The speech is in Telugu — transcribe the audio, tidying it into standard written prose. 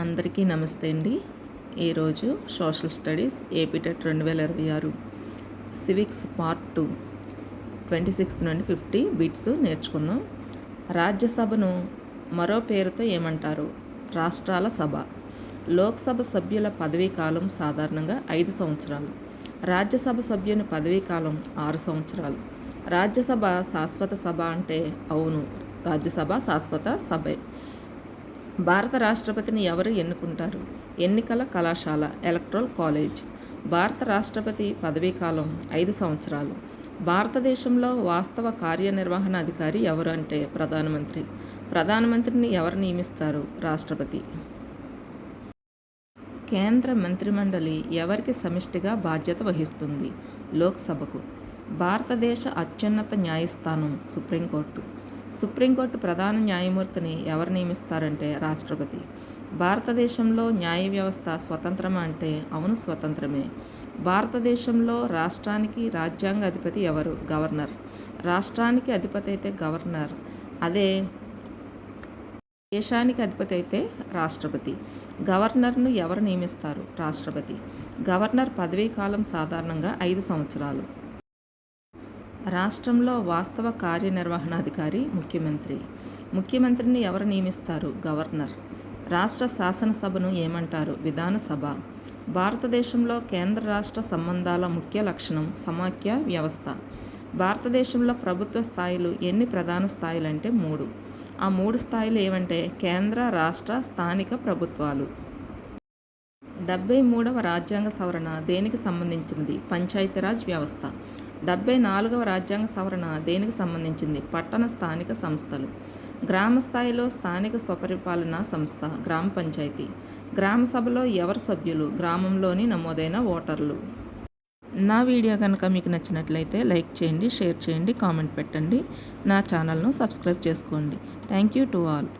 అందరికీ నమస్తే అండి. ఈరోజు social studies APTET 2026 civics part 2 26 నుండి 50 బిట్స్ నేర్చుకుందాం. రాజ్యసభను మరో పేరుతో ఏమంటారు? రాష్ట్రాల సభ. లోక్సభ సభ్యుల పదవీ కాలం సాధారణంగా 5 సంవత్సరాలు. రాజ్యసభ సభ్యుని పదవీ కాలం 6 సంవత్సరాలు. రాజ్యసభ శాశ్వత సభ అంటే అవును, రాజ్యసభ శాశ్వత సభే. భారత రాష్ట్రపతిని ఎవరు ఎన్నుకుంటారు? ఎన్నికల కళాశాల, ఎలక్టరల్ కాలేజ్. భారత రాష్ట్రపతి పదవీకాలం 5 సంవత్సరాలు. భారతదేశంలో వాస్తవ కార్యనిర్వహణ అధికారి ఎవరు అంటే ప్రధానమంత్రి. ప్రధానమంత్రిని ఎవరు నియమిస్తారు? రాష్ట్రపతి. కేంద్ర మంత్రిమండలి ఎవరికి సమిష్టిగా బాధ్యత వహిస్తుంది? లోక్సభకు. భారతదేశ అత్యున్నత న్యాయస్థానం సుప్రీంకోర్టు. సుప్రీంకోర్టు ప్రధాన న్యాయమూర్తిని ఎవరు నియమిస్తారంటే రాష్ట్రపతి. భారతదేశంలో న్యాయ వ్యవస్థ స్వతంత్రమా అంటే అవును, స్వతంత్రమే. భారతదేశంలో రాష్ట్రానికి రాజ్యాంగ అధిపతి ఎవరు? గవర్నర్. రాష్ట్రానికి అధిపతి అయితే గవర్నర్, అదే దేశానికి అధిపతి అయితే రాష్ట్రపతి. గవర్నర్ను ఎవరు నియమిస్తారు? రాష్ట్రపతి. గవర్నర్ పదవీ కాలం సాధారణంగా 5 సంవత్సరాలు. రాష్ట్రంలో వాస్తవ కార్యనిర్వహణాధికారి ముఖ్యమంత్రి. ముఖ్యమంత్రిని ఎవరు నియమిస్తారు? గవర్నర్. రాష్ట్ర శాసనసభను ఏమంటారు? విధానసభ. భారతదేశంలో కేంద్ర రాష్ట్ర సంబంధాల ముఖ్య లక్షణం సమాఖ్య వ్యవస్థ. భారతదేశంలో ప్రభుత్వ స్థాయిలు ఎన్ని ప్రధాన స్థాయిలు అంటే 3. ఆ 3 స్థాయిలు ఏవంటే కేంద్ర, రాష్ట్ర, స్థానిక ప్రభుత్వాలు. 73వ రాజ్యాంగ సవరణ దేనికి సంబంధించినది? పంచాయతీరాజ్ వ్యవస్థ. 74వ రాజ్యాంగ సవరణ దేనికి సంబంధించింది? పట్టణ స్థానిక సంస్థలు. గ్రామ స్థాయిలో స్థానిక స్వపరిపాలనా సంస్థ గ్రామ పంచాయతీ. గ్రామ సభలో ఎవరు సభ్యులు? గ్రామంలోని నమోదైన ఓటర్లు. నా వీడియో కనుక మీకు నచ్చినట్లయితే లైక్ చేయండి, షేర్ చేయండి, కామెంట్ పెట్టండి. నా ఛానల్ను సబ్స్క్రైబ్ చేసుకోండి. Thank you to all.